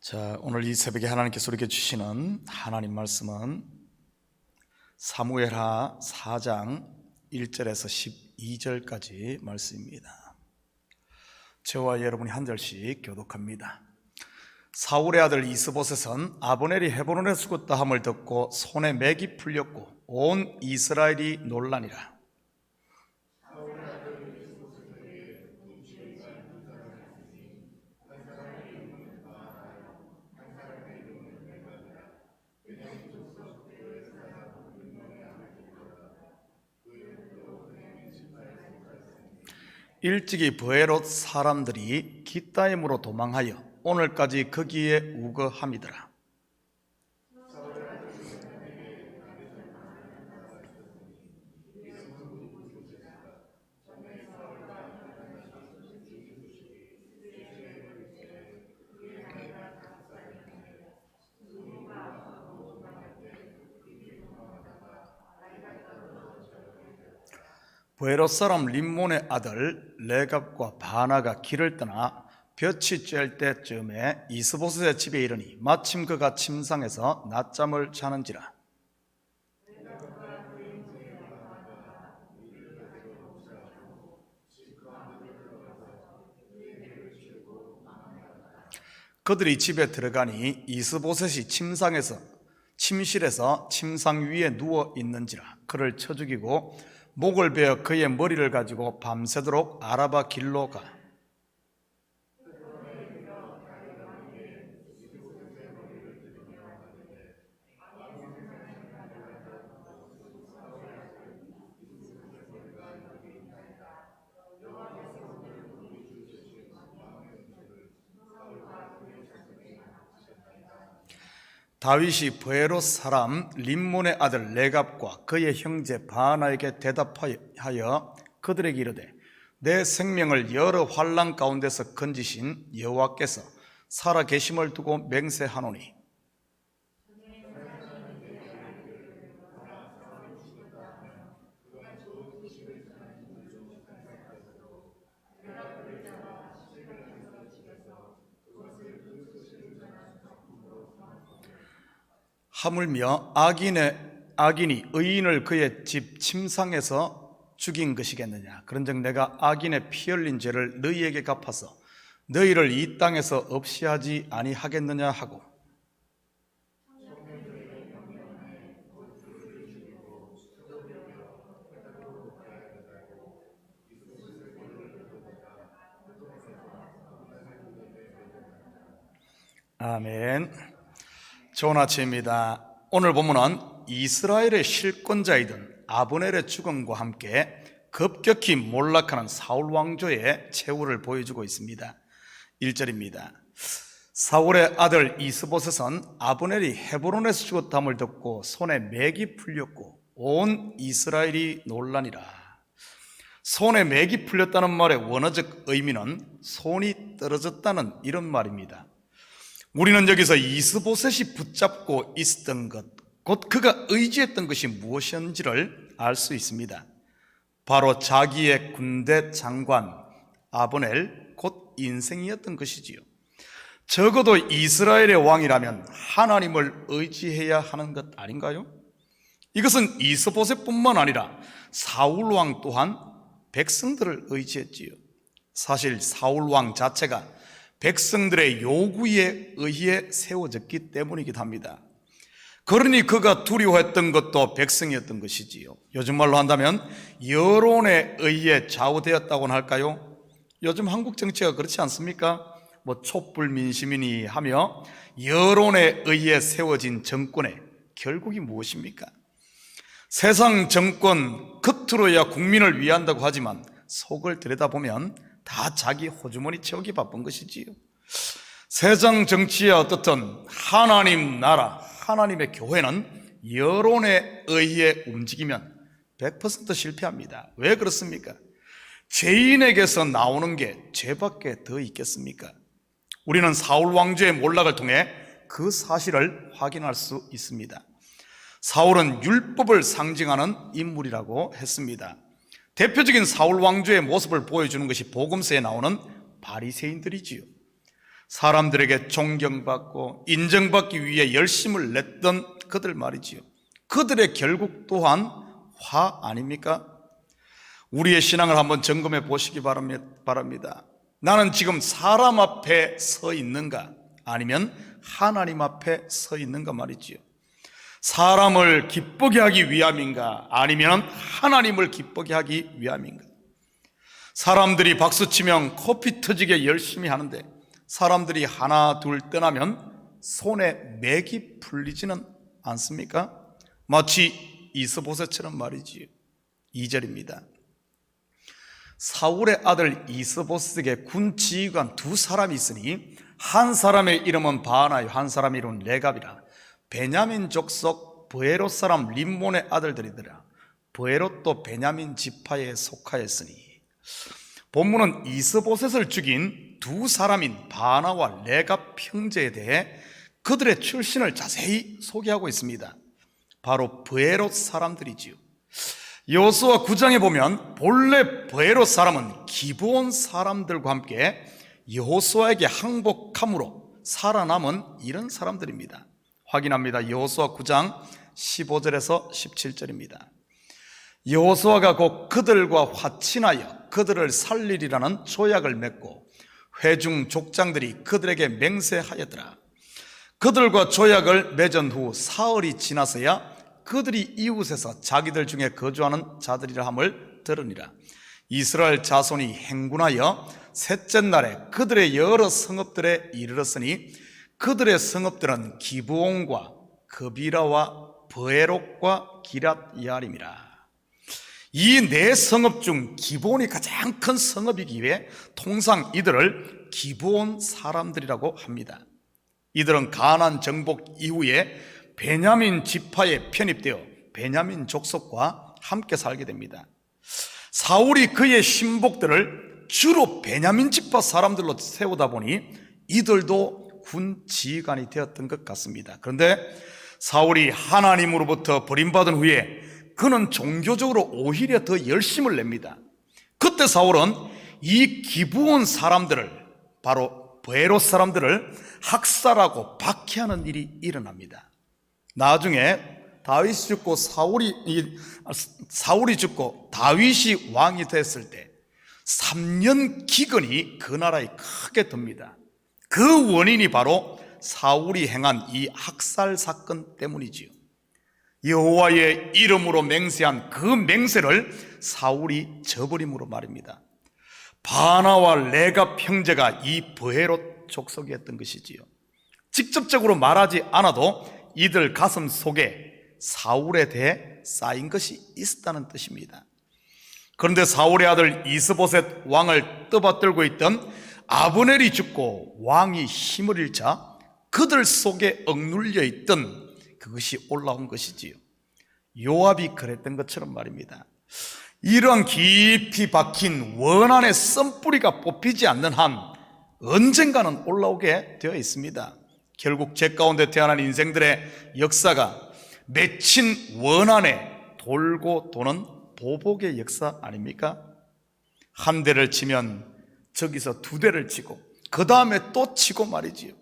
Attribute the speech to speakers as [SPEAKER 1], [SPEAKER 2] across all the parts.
[SPEAKER 1] 자, 오늘 이 새벽에 하나님께서 우리에게 주시는 하나님 말씀은 사무엘하 4장 1절에서 12절까지 말씀입니다. 저와 여러분이 한 절씩 교독합니다. 사울의 아들 이스보셋은 아브넬이 헤브론에 죽었다 함을 듣고 손에 맥이 풀렸고 온 이스라엘이 놀라니라. 일찍이 브에롯 사람들이 기타임으로 도망하여 오늘까지 거기에 우거함이더라. 브에롯 사람 림몬의 아들 레갑과 바나가 길을 떠나 볕이 쬐을 때쯤에 이스보셋의 집에 이르니 마침 그가 침상에서 낮잠을 자는지라. 그들이 집에 들어가니 이스보셋이 침실에서 침상 위에 누워 있는지라. 그를 쳐 죽이고 목을 베어 그의 머리를 가지고 밤새도록 아라바 길로 가. 다윗이 브에롯 사람 림몬의 아들 레갑과 그의 형제 바나에게 대답하여 그들에게 이르되 내 생명을 여러 환난 가운데서 건지신 여호와께서 살아 계심을 두고 맹세하노니 하물며 악인이 의인을 그의 집 침상에서 죽인 것이겠느냐. 그런즉 내가 악인의 피 흘린 죄를 너희에게 갚아서 너희를 이 땅에서 없이 하지 아니하겠느냐 하고. 아멘. 좋은 아침입니다. 오늘 본문은 이스라엘의 실권자이던 아브넬의 죽음과 함께 급격히 몰락하는 사울 왕조의 최후를 보여주고 있습니다. 1절입니다. 사울의 아들 이스보셋은 아브넬이 헤브론에서 죽었다함을 듣고 손에 맥이 풀렸고 온 이스라엘이 놀라니라. 손에 맥이 풀렸다는 말의 원어적 의미는 손이 떨어졌다는 이런 말입니다. 우리는 여기서 이스보셋이 붙잡고 있었던 것, 곧 그가 의지했던 것이 무엇이었는지를 알 수 있습니다. 바로 자기의 군대 장관 아브넬, 곧 인생이었던 것이지요. 적어도 이스라엘의 왕이라면 하나님을 의지해야 하는 것 아닌가요? 이것은 이스보셋뿐만 아니라 사울 왕 또한 백성들을 의지했지요. 사실 사울 왕 자체가 백성들의 요구에 의해 세워졌기 때문이기도 합니다. 그러니 그가 두려워했던 것도 백성이었던 것이지요. 요즘 말로 한다면 여론에 의해 좌우되었다고는 할까요? 요즘 한국 정치가 그렇지 않습니까? 촛불 민심이니 하며 여론에 의해 세워진 정권의 결국이 무엇입니까? 세상 정권 겉으로야 국민을 위한다고 하지만 속을 들여다보면 다 자기 호주머니 채우기 바쁜 것이지요. 세상 정치야 어떻든 하나님 나라, 하나님의 교회는 여론에 의해 움직이면 100% 실패합니다. 왜 그렇습니까? 죄인에게서 나오는 게 죄밖에 더 있겠습니까? 우리는 사울 왕조의 몰락을 통해 그 사실을 확인할 수 있습니다. 사울은 율법을 상징하는 인물이라고 했습니다. 대표적인 사울 왕조의 모습을 보여주는 것이 복음서에 나오는 바리새인들이지요. 사람들에게 존경받고 인정받기 위해 열심을 냈던 그들 말이지요. 그들의 결국 또한 화 아닙니까? 우리의 신앙을 한번 점검해 보시기 바랍니다. 나는 지금 사람 앞에 서 있는가? 아니면 하나님 앞에 서 있는가 말이지요. 사람을 기쁘게 하기 위함인가? 아니면 하나님을 기쁘게 하기 위함인가? 사람들이 박수치면 코피 터지게 열심히 하는데 사람들이 하나 둘 떠나면 손에 맥이 풀리지는 않습니까? 마치 이스보셋처럼 말이지요. 2절입니다. 사울의 아들 이스보셋에게 군 지휘관 두 사람이 있으니 한 사람의 이름은 바하나요 한 사람의 이름은 레갑이라. 베냐민 족속 브에롯 사람 림몬의 아들들이더라. 브에롯도 베냐민 지파에 속하였으니. 본문은 이스보셋을 죽인 두 사람인 바하나와 레갑 형제에 대해 그들의 출신을 자세히 소개하고 있습니다. 바로 브에롯 사람들이지요. 여호수아 9장에 보면 본래 브에롯 사람은 기브온 사람들과 함께 여호수아에게 항복함으로 살아남은 이런 사람들입니다. 확인합니다. 여호수아 9장 15절에서 17절입니다. 여호수아가 곧 그들과 화친하여 그들을 살리리라는 조약을 맺고 회중 족장들이 그들에게 맹세하였더라. 그들과 조약을 맺은 후 사흘이 지나서야 그들이 이웃에서 자기들 중에 거주하는 자들이라 함을 들으니라. 이스라엘 자손이 행군하여 셋째 날에 그들의 여러 성읍들에 이르렀으니 그들의 성읍들은 기브온과 그비라와 브에롯과 기랏야림이라. 이 네 성읍 중 기브온이 가장 큰 성읍이기에 통상 이들을 기브온 사람들이라고 합니다. 이들은 가나안 정복 이후에 베냐민 지파에 편입되어 베냐민 족속과 함께 살게 됩니다. 사울이 그의 신복들을 주로 베냐민 지파 사람들로 세우다 보니 이들도 군 지휘관이 되었던 것 같습니다. 그런데 사울이 하나님으로부터 버림받은 후에 그는 종교적으로 오히려 더 열심을 냅니다. 그때 사울은 이 기브온 사람들을, 바로 브에롯 사람들을 학살하고 박해하는 일이 일어납니다. 나중에 다윗이 죽고 사울이 죽고 다윗이 왕이 됐을 때 3년 기근이 그 나라에 크게 듭니다. 그 원인이 바로 사울이 행한 이 학살 사건 때문이지요. 여호와의 이름으로 맹세한 그 맹세를 사울이 저버림으로 말입니다. 바나와 레갑 형제가 이 브에롯 족속이었던 것이지요. 직접적으로 말하지 않아도 이들 가슴 속에 사울에 대해 쌓인 것이 있었다는 뜻입니다. 그런데 사울의 아들 이스보셋 왕을 떠받들고 있던 아브넬이 죽고 왕이 힘을 잃자 그들 속에 억눌려 있던 그것이 올라온 것이지요. 요압이 그랬던 것처럼 말입니다. 이러한 깊이 박힌 원한의 썬뿌리가 뽑히지 않는 한 언젠가는 올라오게 되어 있습니다. 결국 제 가운데 태어난 인생들의 역사가 맺힌 원한에 돌고 도는 보복의 역사 아닙니까? 한 대를 치면 저기서 두 대를 치고 그 다음에 또 치고 말이지요.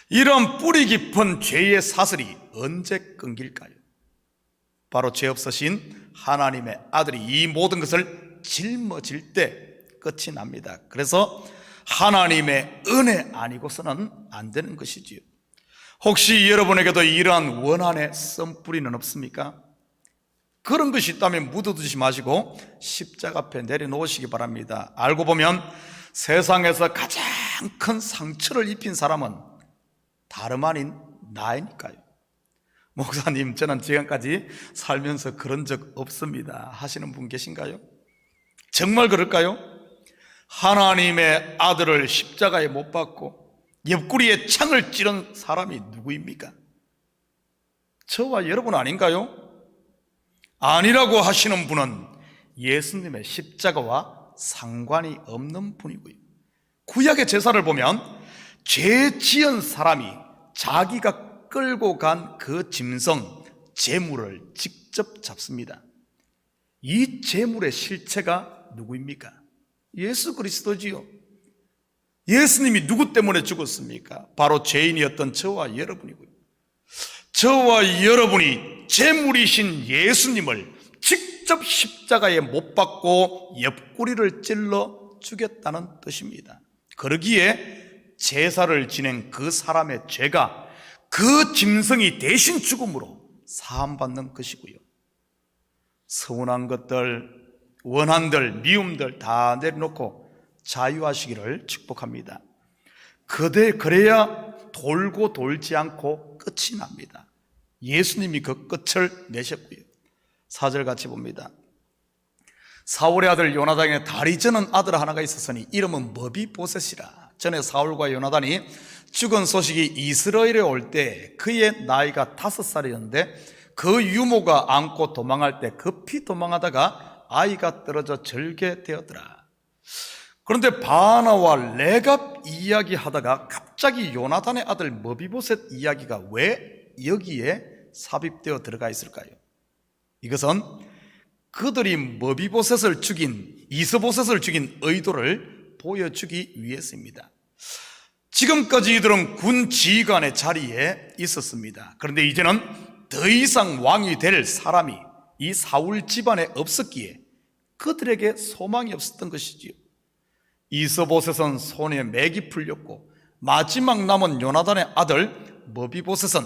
[SPEAKER 1] 이런 뿌리 깊은 죄의 사슬이 언제 끊길까요? 바로 죄 없으신 하나님의 아들이 이 모든 것을 짊어질 때 끝이 납니다. 그래서 하나님의 은혜 아니고서는 안 되는 것이지요. 혹시 여러분에게도 이러한 원한의 썬뿌리는 없습니까? 그런 것이 있다면 묻어두지 마시고 십자가 앞에 내려놓으시기 바랍니다. 알고 보면 세상에서 가장 큰 상처를 입힌 사람은 다름 아닌 나이니까요. 목사님, 저는 지금까지 살면서 그런 적 없습니다 하시는 분 계신가요? 정말 그럴까요? 하나님의 아들을 십자가에 못 박고 옆구리에 창을 찌른 사람이 누구입니까? 저와 여러분 아닌가요? 아니라고 하시는 분은 예수님의 십자가와 상관이 없는 분이고요. 구약의 제사를 보면 죄 지은 사람이 자기가 끌고 간 그 짐승, 제물을 직접 잡습니다. 이 제물의 실체가 누구입니까? 예수 그리스도지요. 예수님이 누구 때문에 죽었습니까? 바로 죄인이었던 저와 여러분이고요. 저와 여러분이 제물이신 예수님을 직접 십자가에 못 박고 옆구리를 찔러 죽였다는 뜻입니다. 그러기에 제사를 지낸 그 사람의 죄가 그 짐승이 대신 죽음으로 사함받는 것이고요. 서운한 것들, 원한들, 미움들 다 내려놓고 자유하시기를 축복합니다. 그래야 돌고 돌지 않고 끝이 납니다. 예수님이 그 끝을 내셨고요. 4절 같이 봅니다. 사울의 아들 요나단의 다리 저는 아들 하나가 있었으니 이름은 머비보셋이라. 전에 사울과 요나단이 죽은 소식이 이스라엘에 올 때 그의 나이가 5살이었는데 그 유모가 안고 도망할 때 급히 도망하다가 아이가 떨어져 절개되었더라. 그런데 바나와 레갑 이야기하다가 갑자기 요나단의 아들 머비보셋 이야기가 왜 여기에 삽입되어 들어가 있을까요? 이것은 그들이 머비보셋을 죽인, 이스보셋을 죽인 의도를 보여주기 위해서입니다. 지금까지 이들은 군 지휘관의 자리에 있었습니다. 그런데 이제는 더 이상 왕이 될 사람이 이 사울 집안에 없었기에 그들에게 소망이 없었던 것이지요. 이스보셋은 손에 맥이 풀렸고 마지막 남은 요나단의 아들 머비보셋은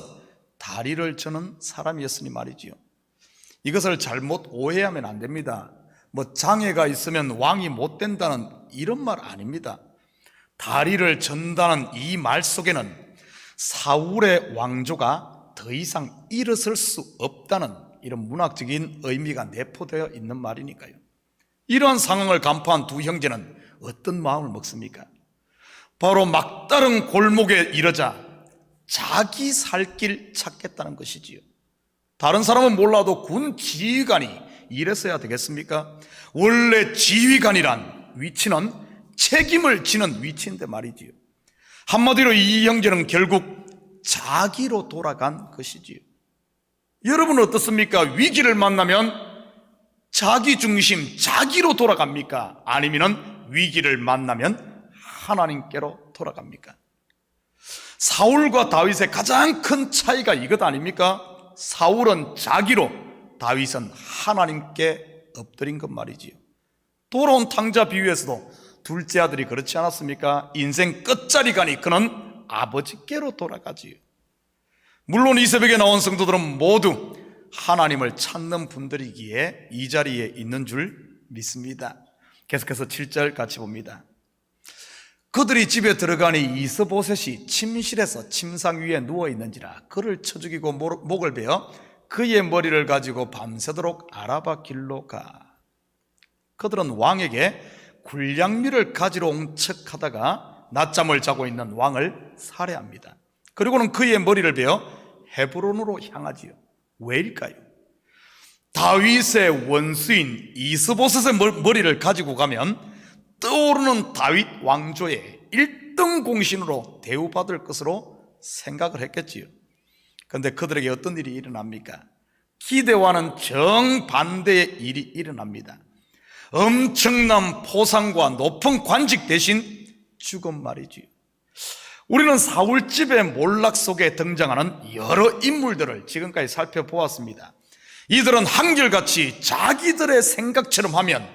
[SPEAKER 1] 다리를 저는 사람이었으니 말이지요. 이것을 잘못 오해하면 안 됩니다. 장애가 있으면 왕이 못 된다는 이런 말 아닙니다. 다리를 전다는 이 말 속에는 사울의 왕조가 더 이상 일어설 수 없다는 이런 문학적인 의미가 내포되어 있는 말이니까요. 이러한 상황을 간파한 두 형제는 어떤 마음을 먹습니까? 바로 막다른 골목에 이르자 자기 살 길 찾겠다는 것이지요. 다른 사람은 몰라도 군 지휘관이 이랬어야 되겠습니까? 원래 지휘관이란 위치는 책임을 지는 위치인데 말이지요. 한마디로 이 형제는 결국 자기로 돌아간 것이지요. 여러분은 어떻습니까? 위기를 만나면 자기 중심, 자기로 돌아갑니까? 아니면 위기를 만나면 하나님께로 돌아갑니까? 사울과 다윗의 가장 큰 차이가 이것 아닙니까? 사울은 자기로, 다윗은 하나님께 엎드린 것 말이지요. 돌아온 탕자 비유에서도 둘째 아들이 그렇지 않았습니까? 인생 끝자리 가니 그는 아버지께로 돌아가지요. 물론 이 새벽에 나온 성도들은 모두 하나님을 찾는 분들이기에 이 자리에 있는 줄 믿습니다. 계속해서 7절 같이 봅니다. 그들이 집에 들어가니 이스보셋이 침실에서 침상 위에 누워있는지라 그를 쳐 죽이고 목을 베어 그의 머리를 가지고 밤새도록 아라바 길로 가. 그들은 왕에게 굴량미를 가지러 온 척하다가 낮잠을 자고 있는 왕을 살해합니다. 그리고는 그의 머리를 베어 헤브론으로 향하지요. 왜일까요? 다윗의 원수인 이스보셋의 머리를 가지고 가면 떠오르는 다윗 왕조의 1등 공신으로 대우받을 것으로 생각을 했겠지요. 그런데 그들에게 어떤 일이 일어납니까? 기대와는 정반대의 일이 일어납니다. 엄청난 포상과 높은 관직 대신 죽음 말이지요. 우리는 사울집의 몰락 속에 등장하는 여러 인물들을 지금까지 살펴보았습니다. 이들은 한결같이 자기들의 생각처럼 하면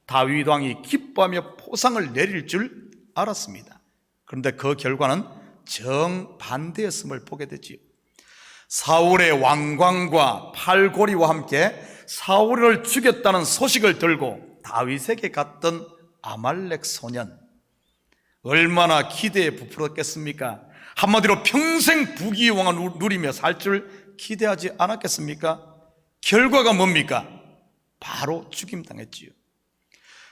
[SPEAKER 1] 다윗 왕이 기뻐하며 포상을 내릴 줄 알았습니다. 그런데 그 결과는 정반대였음을 보게 되지요. 사울의 왕관과 팔고리와 함께 사울을 죽였다는 소식을 들고 다윗에게 갔던 아말렉 소년, 얼마나 기대에 부풀었겠습니까? 한마디로 평생 부귀영화를 누리며 살 줄 기대하지 않았겠습니까? 결과가 뭡니까? 바로 죽임당했지요.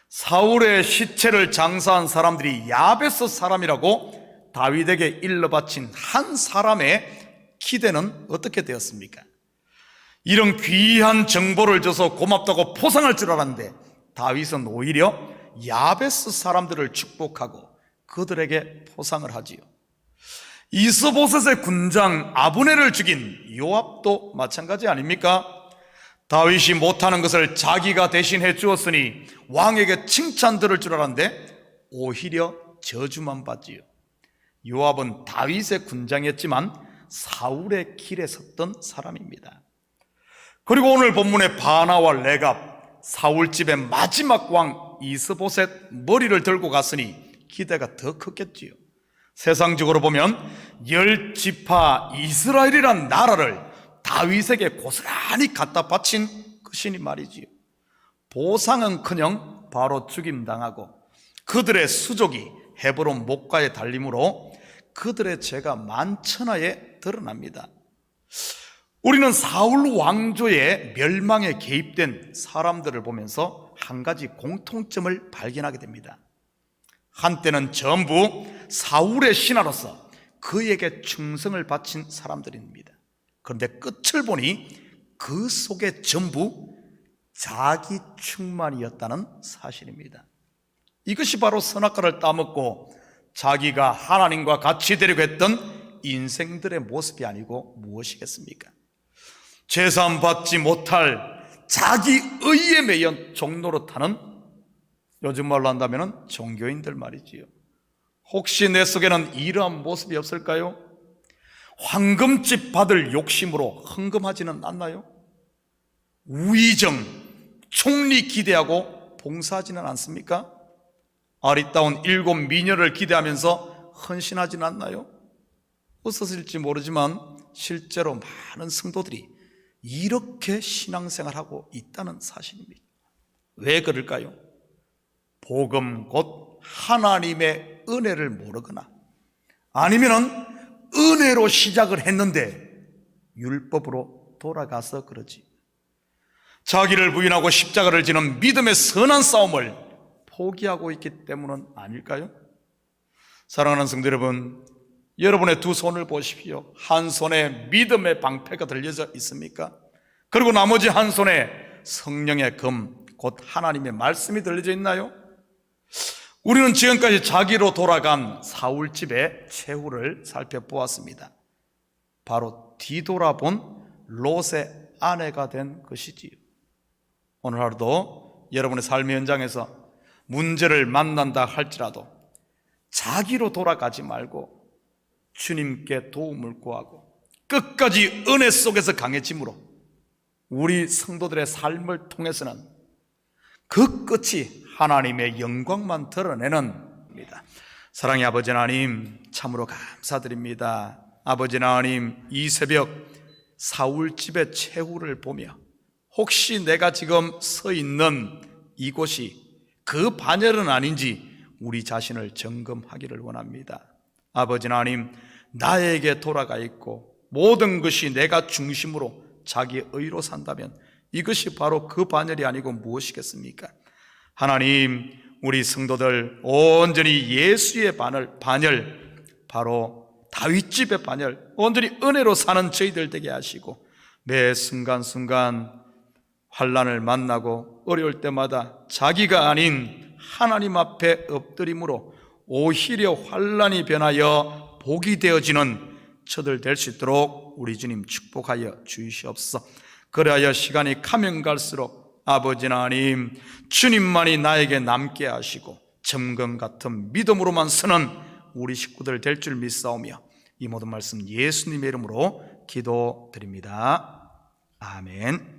[SPEAKER 1] 사울의 시체를 장사한 사람들이 야베스 사람이라고 다윗에게 일러바친 한 사람의 기대는 어떻게 되었습니까? 이런 귀한 정보를 줘서 고맙다고 포상할 줄 알았는데 다윗은 오히려 야베스 사람들을 축복하고 그들에게 포상을 하지요. 이스보셋의 군장 아브넬을 죽인 요압도 마찬가지 아닙니까? 다윗이 못하는 것을 자기가 대신해 주었으니 왕에게 칭찬 들을 줄 알았는데 오히려 저주만 받지요. 요압은 다윗의 군장이었지만 사울의 길에 섰던 사람입니다. 그리고 오늘 본문의 바나와 레갑, 사울 집의 마지막 왕 이스보셋 머리를 들고 갔으니 기대가 더 컸겠지요. 세상적으로 보면 10지파 이스라엘이란 나라를 다윗에게 고스란히 갖다 바친 것이니 말이지요. 보상은커녕 바로 죽임당하고 그들의 수족이 헤브론 목가에 달림으로 그들의 죄가 만천하에 드러납니다. 우리는 사울 왕조의 멸망에 개입된 사람들을 보면서 한 가지 공통점을 발견하게 됩니다. 한때는 전부 사울의 신하로서 그에게 충성을 바친 사람들입니다. 그런데 끝을 보니 그 속에 전부 자기 충만이었다는 사실입니다. 이것이 바로 선악과를 따먹고 자기가 하나님과 같이 되려고 했던 인생들의 모습이 아니고 무엇이겠습니까? 제사함 받지 못할 자기 의에 매여 종로로 타는, 요즘 말로 한다면 종교인들 말이지요. 혹시 내 속에는 이러한 모습이 없을까요? 황금집 받을 욕심으로 헌금하지는 않나요? 우의정, 총리 기대하고 봉사하지는 않습니까? 아리따운 7 미녀를 기대하면서 헌신하지는 않나요? 어떠실지 모르지만 실제로 많은 성도들이 이렇게 신앙생활하고 있다는 사실입니다. 왜 그럴까요? 복음 곧 하나님의 은혜를 모르거나 아니면은 은혜로 시작을 했는데 율법으로 돌아가서 그러지. 자기를 부인하고 십자가를 지는 믿음의 선한 싸움을 포기하고 있기 때문은 아닐까요? 사랑하는 성도 여러분, 여러분의 두 손을 보십시오. 한 손에 믿음의 방패가 들려져 있습니까? 그리고 나머지 한 손에 성령의 금, 곧 하나님의 말씀이 들려져 있나요? 우리는 지금까지 자기로 돌아간 사울집의 최후를 살펴보았습니다. 바로 뒤돌아본 롯의 아내가 된 것이지요. 오늘 하루도 여러분의 삶의 현장에서 문제를 만난다 할지라도 자기로 돌아가지 말고 주님께 도움을 구하고 끝까지 은혜 속에서 강해짐으로 우리 성도들의 삶을 통해서는 그 끝이 하나님의 영광만 드러내는 겁니다. 사랑의 아버지 하나님, 참으로 감사드립니다. 아버지 하나님, 이 새벽 사울집의 최후를 보며 혹시 내가 지금 서 있는 이곳이 그 반열은 아닌지 우리 자신을 점검하기를 원합니다. 아버지 하나님, 나에게 돌아가 있고 모든 것이 내가 중심으로 자기 의로 산다면 이것이 바로 그 반열이 아니고 무엇이겠습니까? 하나님, 우리 성도들 온전히 예수의 반열, 바로 다윗집의 반열, 온전히 은혜로 사는 저희들 되게 하시고 매 순간순간 환난을 만나고 어려울 때마다 자기가 아닌 하나님 앞에 엎드림으로 오히려 환난이 변하여 복이 되어지는 저들 될 수 있도록 우리 주님 축복하여 주시옵소서. 그래야 시간이 가면 갈수록 아버지 하나님, 주님만이 나에게 남게 하시고 점검 같은 믿음으로만 서는 우리 식구들 될 줄 믿사오며 이 모든 말씀 예수님의 이름으로 기도드립니다. 아멘.